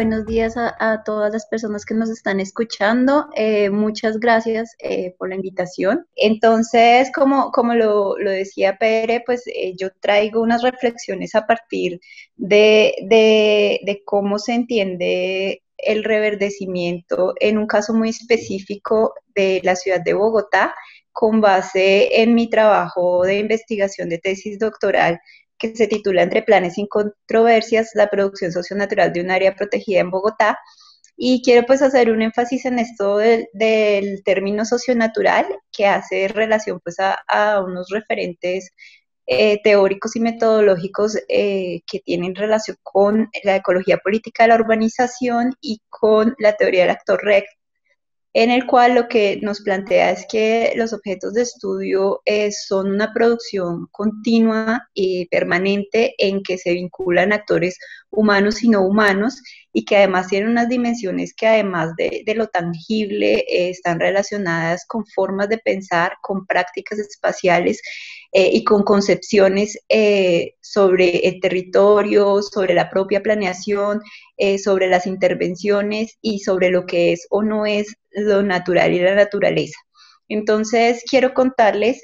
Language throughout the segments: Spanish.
buenos días a todas las personas que nos están escuchando. Muchas gracias por la invitación. Entonces, como lo decía Pere, pues yo traigo unas reflexiones a partir de cómo se entiende el reverdecimiento en un caso muy específico de la ciudad de Bogotá, con base en mi trabajo de investigación de tesis doctoral que se titula Entre planes y controversias, la producción socionatural de un área protegida en Bogotá. Y quiero pues hacer un énfasis en esto del término socionatural, que hace relación pues a unos referentes teóricos y metodológicos que tienen relación con la ecología política de la urbanización y con la teoría del actor recto, en el cual lo que nos plantea es que los objetos de estudio son una producción continua y permanente en que se vinculan actores humanos y no humanos, y que además tienen unas dimensiones que además de lo tangible están relacionadas con formas de pensar, con prácticas espaciales y con concepciones sobre el territorio, sobre la propia planeación, sobre las intervenciones y sobre lo que es o no es lo natural y la naturaleza. Entonces, quiero contarles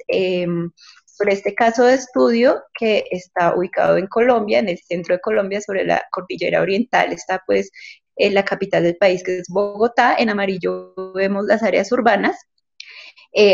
sobre este caso de estudio que está ubicado en Colombia, en el centro de Colombia, sobre la cordillera oriental. Está pues en la capital del país, que es Bogotá. En amarillo vemos las áreas urbanas.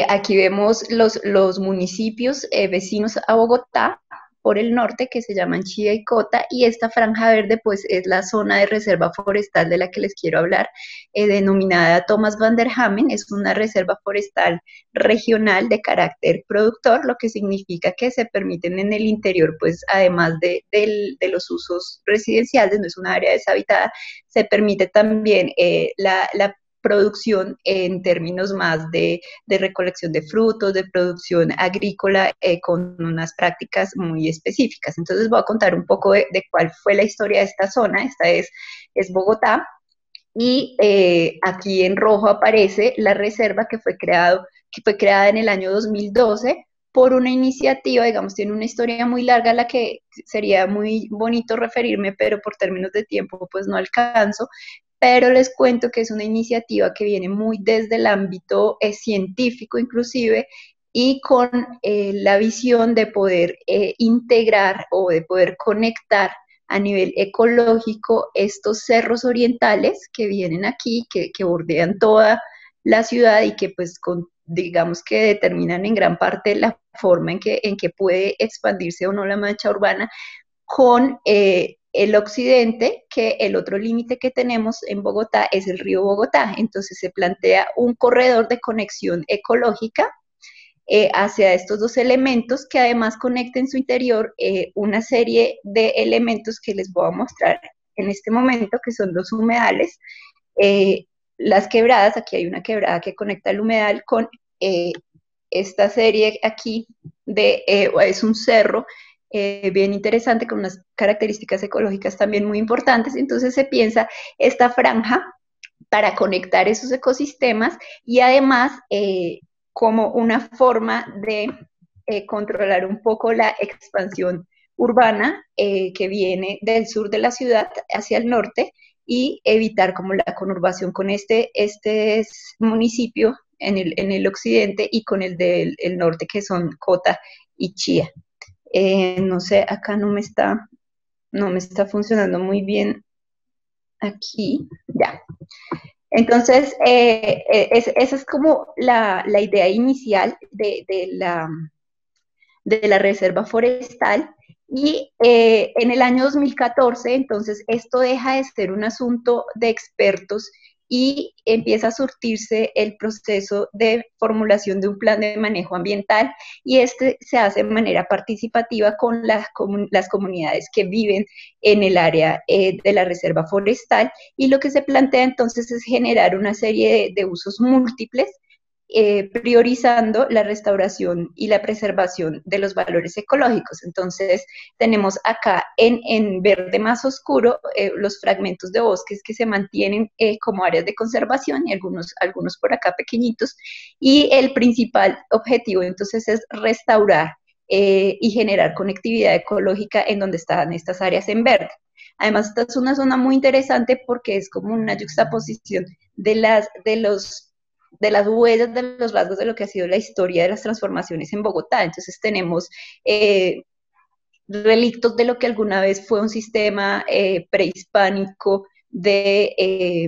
Aquí vemos los municipios vecinos a Bogotá por el norte, que se llaman Chía y Cota, y esta franja verde pues es la zona de reserva forestal de la que les quiero hablar, denominada Thomas van der Hamen. Es una reserva forestal regional de carácter productor, lo que significa que se permiten en el interior, pues además de los usos residenciales, no es una área deshabitada, se permite también la producción en términos más de recolección de frutos, de producción agrícola, con unas prácticas muy específicas. Entonces voy a contar un poco de cuál fue la historia de esta zona. Esta es Bogotá, y aquí en rojo aparece la reserva que fue creada en el año 2012 por una iniciativa. Digamos, tiene una historia muy larga a la que sería muy bonito referirme, pero por términos de tiempo pues no alcanzo. Pero les cuento que es una iniciativa que viene muy desde el ámbito científico inclusive, y con la visión de poder integrar o de poder conectar a nivel ecológico estos cerros orientales que vienen aquí, que bordean toda la ciudad y que pues digamos que determinan en gran parte la forma en que puede expandirse o no la mancha urbana, con el occidente, que el otro límite que tenemos en Bogotá es el río Bogotá. Entonces se plantea un corredor de conexión ecológica hacia estos dos elementos, que además conecta en su interior una serie de elementos que les voy a mostrar en este momento, que son los humedales, eh, las quebradas. Aquí hay una quebrada que conecta el humedal con esta serie aquí es un cerro bien interesante, con unas características ecológicas también muy importantes. Entonces se piensa esta franja para conectar esos ecosistemas, y además como una forma de controlar un poco la expansión urbana que viene del sur de la ciudad hacia el norte, y evitar como la conurbación con este municipio en el occidente y con el del el norte, que son Cota y Chía. No sé, acá no me está funcionando muy bien aquí, ya. Entonces, esa es como la idea inicial de la reserva forestal. Y en el año 2014, entonces, esto deja de ser un asunto de expertos y empieza a surtirse el proceso de formulación de un plan de manejo ambiental, y este se hace de manera participativa con las comunidades que viven en el área de la reserva forestal, y lo que se plantea entonces es generar una serie de usos múltiples, priorizando la restauración y la preservación de los valores ecológicos. Entonces, tenemos acá en verde más oscuro los fragmentos de bosques que se mantienen como áreas de conservación, y algunos por acá pequeñitos, y el principal objetivo entonces es restaurar y generar conectividad ecológica en donde están estas áreas en verde. Además, esta es una zona muy interesante porque es como una juxtaposición de las huellas, de los rasgos de lo que ha sido la historia de las transformaciones en Bogotá. Entonces tenemos relictos de lo que alguna vez fue un sistema prehispánico de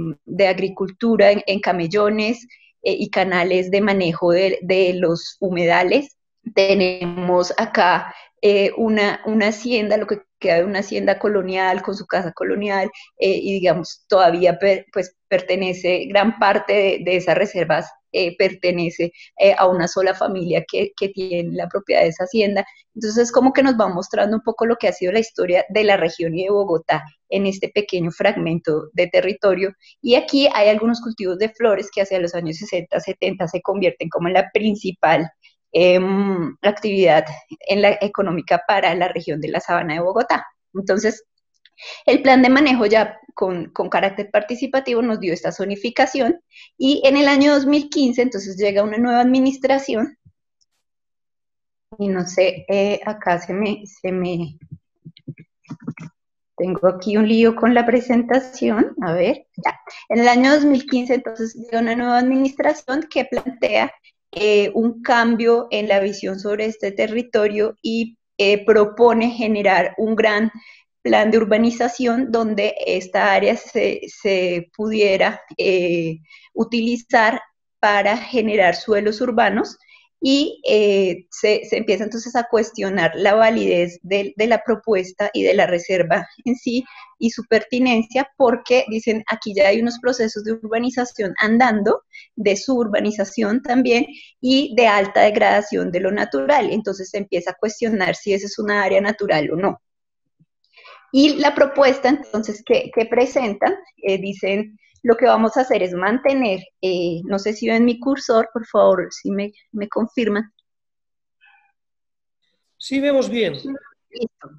agricultura en camellones y canales de manejo de los humedales. Tenemos acá una hacienda, lo que queda de una hacienda colonial con su casa colonial, y digamos, todavía pues pertenece, gran parte de esas reservas pertenece a una sola familia que tiene la propiedad de esa hacienda. Entonces es como que nos va mostrando un poco lo que ha sido la historia de la región y de Bogotá en este pequeño fragmento de territorio. Y aquí hay algunos cultivos de flores que hacia los años 60, 70 se convierten como en la principal actividad en la económica para la región de la Sabana de Bogotá. Entonces, el plan de manejo ya con carácter participativo nos dio esta zonificación y en el año 2015 entonces llega una nueva administración y no sé, acá tengo aquí un lío con la presentación, a ver, ya. En el año 2015 entonces llega una nueva administración que plantea un cambio en la visión sobre este territorio y propone generar un gran plan de urbanización donde esta área se pudiera utilizar para generar suelos urbanos y se empieza entonces a cuestionar la validez de la propuesta y de la reserva en sí y su pertinencia porque dicen aquí ya hay unos procesos de urbanización andando, de suburbanización también y de alta degradación de lo natural, entonces se empieza a cuestionar si esa es una área natural o no. Y la propuesta entonces que presentan, dicen, lo que vamos a hacer es mantener, no sé si ven mi cursor, por favor, si me confirman. Sí, vemos bien. Listo.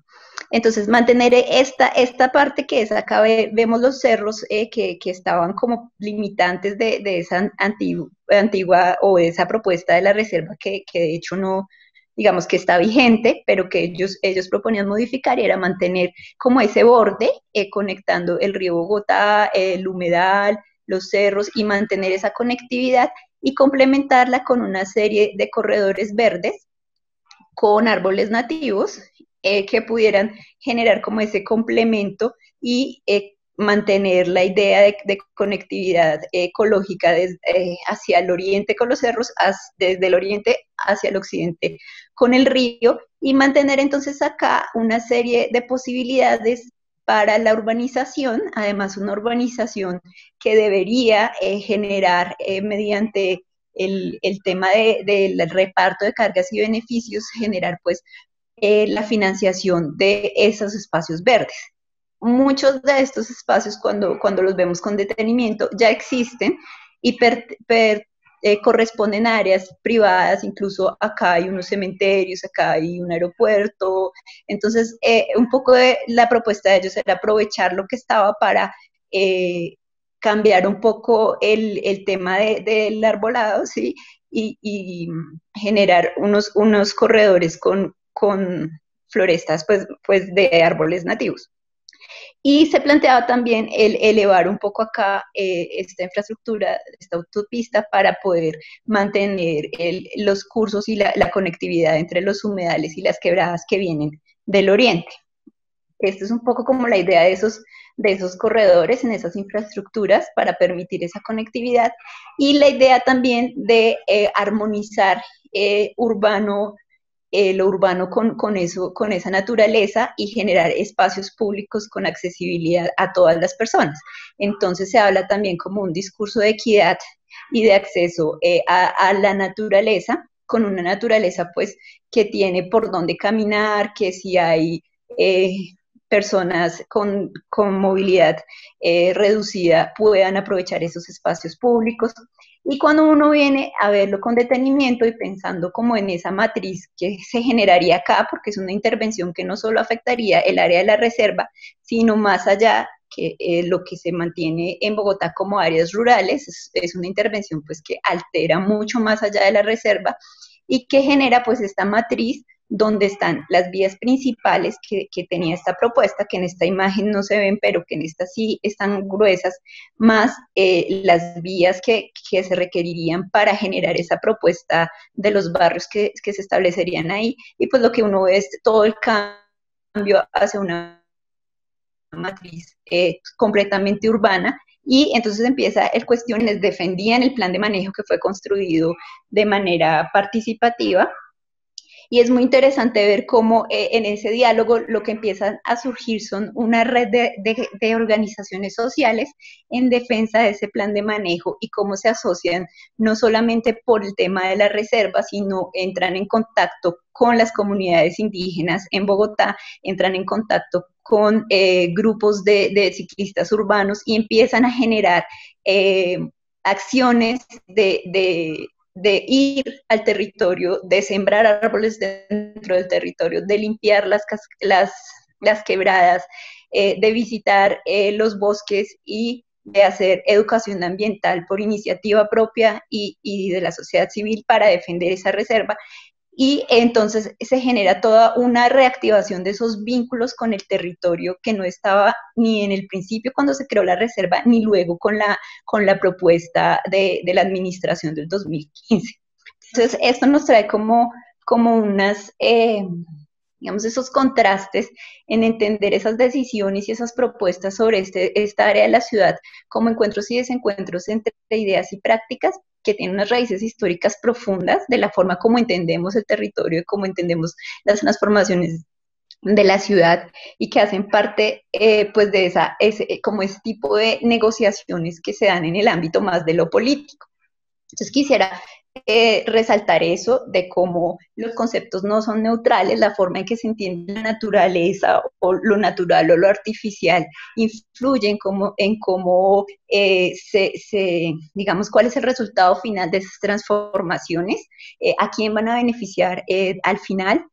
Entonces, mantener esta parte que es acá, vemos los cerros que estaban como limitantes de esa antigua o de esa propuesta de la reserva que de hecho no, digamos que está vigente, pero que ellos proponían modificar y era mantener como ese borde conectando el río Bogotá, el humedal, los cerros y mantener esa conectividad y complementarla con una serie de corredores verdes con árboles nativos que pudieran generar como ese complemento y mantener la idea de conectividad ecológica hacia el oriente con los cerros, desde el oriente hacia el occidente con el río y mantener entonces acá una serie de posibilidades para la urbanización, además una urbanización que debería generar mediante el tema del reparto de cargas y beneficios, generar pues la financiación de esos espacios verdes. Muchos de estos espacios cuando los vemos con detenimiento ya existen y corresponden a áreas privadas, incluso acá hay unos cementerios, acá hay un aeropuerto, entonces un poco de la propuesta de ellos era aprovechar lo que estaba para cambiar un poco el tema del arbolado, ¿sí? Y generar unos corredores con florestas pues de árboles nativos. Y se planteaba también el elevar un poco acá esta infraestructura, esta autopista, para poder mantener los cursos y la conectividad entre los humedales y las quebradas que vienen del oriente. Esta es un poco como la idea de esos corredores en esas infraestructuras para permitir esa conectividad y la idea también de armonizar lo urbano con esa naturaleza y generar espacios públicos con accesibilidad a todas las personas. Entonces se habla también como un discurso de equidad y de acceso a la naturaleza, con una naturaleza pues que tiene por dónde caminar, que si hay personas con movilidad reducida puedan aprovechar esos espacios públicos. Y cuando uno viene a verlo con detenimiento y pensando como en esa matriz que se generaría acá, porque es una intervención que no solo afectaría el área de la reserva, sino más allá que lo que se mantiene en Bogotá como áreas rurales, es una intervención pues que altera mucho más allá de la reserva y que genera pues esta matriz donde están las vías principales que tenía esta propuesta, que en esta imagen no se ven, pero que en esta sí están gruesas, más las vías que se requerirían para generar esa propuesta de los barrios que se establecerían ahí, y pues lo que uno ve es todo el cambio hacia una matriz completamente urbana, y entonces empieza el cuestiones, les defendían el plan de manejo que fue construido de manera participativa, y es muy interesante ver cómo en ese diálogo lo que empiezan a surgir son una red de organizaciones sociales en defensa de ese plan de manejo, y cómo se asocian no solamente por el tema de la reserva, sino entran en contacto con las comunidades indígenas en Bogotá, entran en contacto con grupos de ciclistas urbanos, y empiezan a generar acciones de ir al territorio, de sembrar árboles dentro del territorio, de limpiar las quebradas, de visitar los bosques, y de hacer educación ambiental por iniciativa propia y de la sociedad civil para defender esa reserva. Y entonces se genera toda una reactivación de esos vínculos con el territorio que no estaba ni en el principio cuando se creó la reserva, ni luego con la propuesta de la administración del 2015. Entonces, esto nos trae como unas, digamos, esos contrastes en entender esas decisiones y esas propuestas sobre esta área de la ciudad como encuentros y desencuentros entre ideas y prácticas que tienen unas raíces históricas profundas de la forma como entendemos el territorio y cómo entendemos las transformaciones de la ciudad, y que hacen parte pues de como ese tipo de negociaciones que se dan en el ámbito más de lo político. Entonces quisiera resaltar eso de cómo los conceptos no son neutrales, la forma en que se entiende la naturaleza o lo natural o lo artificial influye en cómo digamos, cuál es el resultado final de esas transformaciones, a quién van a beneficiar al final.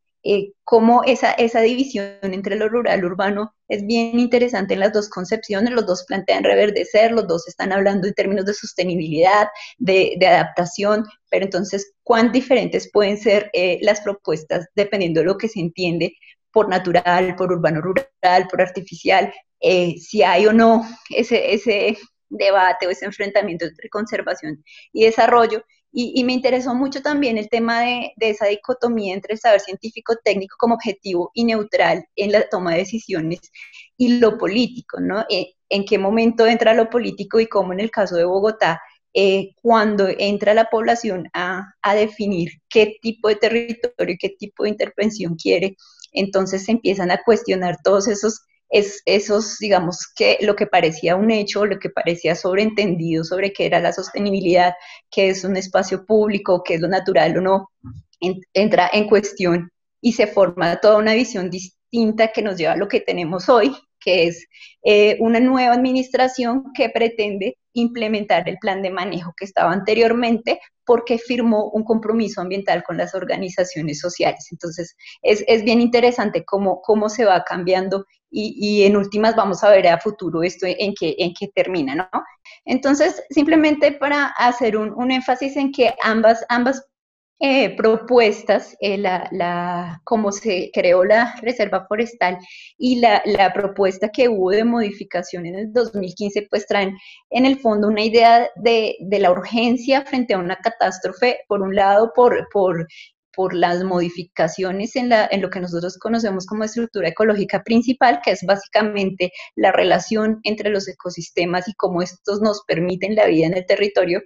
Cómo esa división entre lo rural y lo urbano es bien interesante en las dos concepciones, los dos plantean reverdecer, los dos están hablando en términos de sostenibilidad, de adaptación, pero entonces, ¿cuán diferentes pueden ser las propuestas dependiendo de lo que se entiende por natural, por urbano rural, por artificial? Si hay o no ese debate o ese enfrentamiento entre conservación y desarrollo. Y me interesó mucho también el tema de esa dicotomía entre el saber científico-técnico como objetivo y neutral en la toma de decisiones, y lo político, ¿no? ¿En qué momento entra lo político? Y cómo en el caso de Bogotá, cuando entra la población a definir qué tipo de territorio y qué tipo de intervención quiere, entonces se empiezan a cuestionar todos esos, digamos, que lo que parecía un hecho, lo que parecía sobreentendido sobre qué era la sostenibilidad, qué es un espacio público, qué es lo natural o no, entra en cuestión, y se forma toda una visión distinta que nos lleva a lo que tenemos hoy, que es una nueva administración que pretende implementar el plan de manejo que estaba anteriormente porque firmó un compromiso ambiental con las organizaciones sociales. Entonces, es bien interesante cómo se va cambiando, y en últimas vamos a ver a futuro esto en qué termina, ¿no? Entonces, simplemente para hacer un énfasis en que ambas propuestas, cómo se creó la reserva forestal y la propuesta que hubo de modificación en el 2015, pues traen en el fondo una idea de la urgencia frente a una catástrofe, por un lado, por las modificaciones en lo que nosotros conocemos como estructura ecológica principal, que es básicamente la relación entre los ecosistemas y cómo estos nos permiten la vida en el territorio.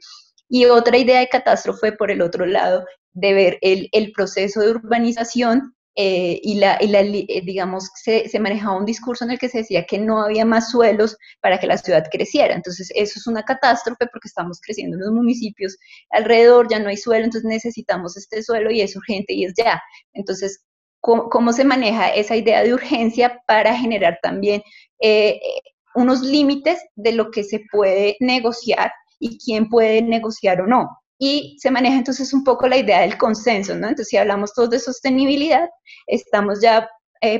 Y otra idea de catástrofe, por el otro lado, de ver el proceso de urbanización, digamos, se manejaba un discurso en el que se decía que no había más suelos para que la ciudad creciera. Entonces, eso es una catástrofe porque estamos creciendo en los municipios alrededor, ya no hay suelo, entonces necesitamos este suelo y es urgente y es ya. Entonces, ¿cómo se maneja esa idea de urgencia para generar también unos límites de lo que se puede negociar y quién puede negociar o no? Y se maneja entonces un poco la idea del consenso, ¿no? Entonces, si hablamos todos de sostenibilidad, estamos ya,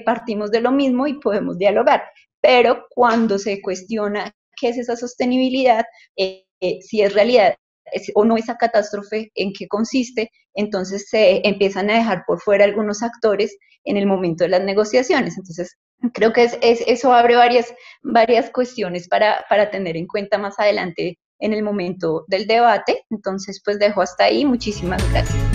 partimos de lo mismo y podemos dialogar. Pero cuando se cuestiona qué es esa sostenibilidad, si es realidad o no esa catástrofe, en qué consiste, entonces se empiezan a dejar por fuera algunos actores en el momento de las negociaciones. Entonces, creo que eso abre varias cuestiones para tener en cuenta más adelante en el momento del debate. Entonces, pues dejo hasta ahí. Muchísimas gracias.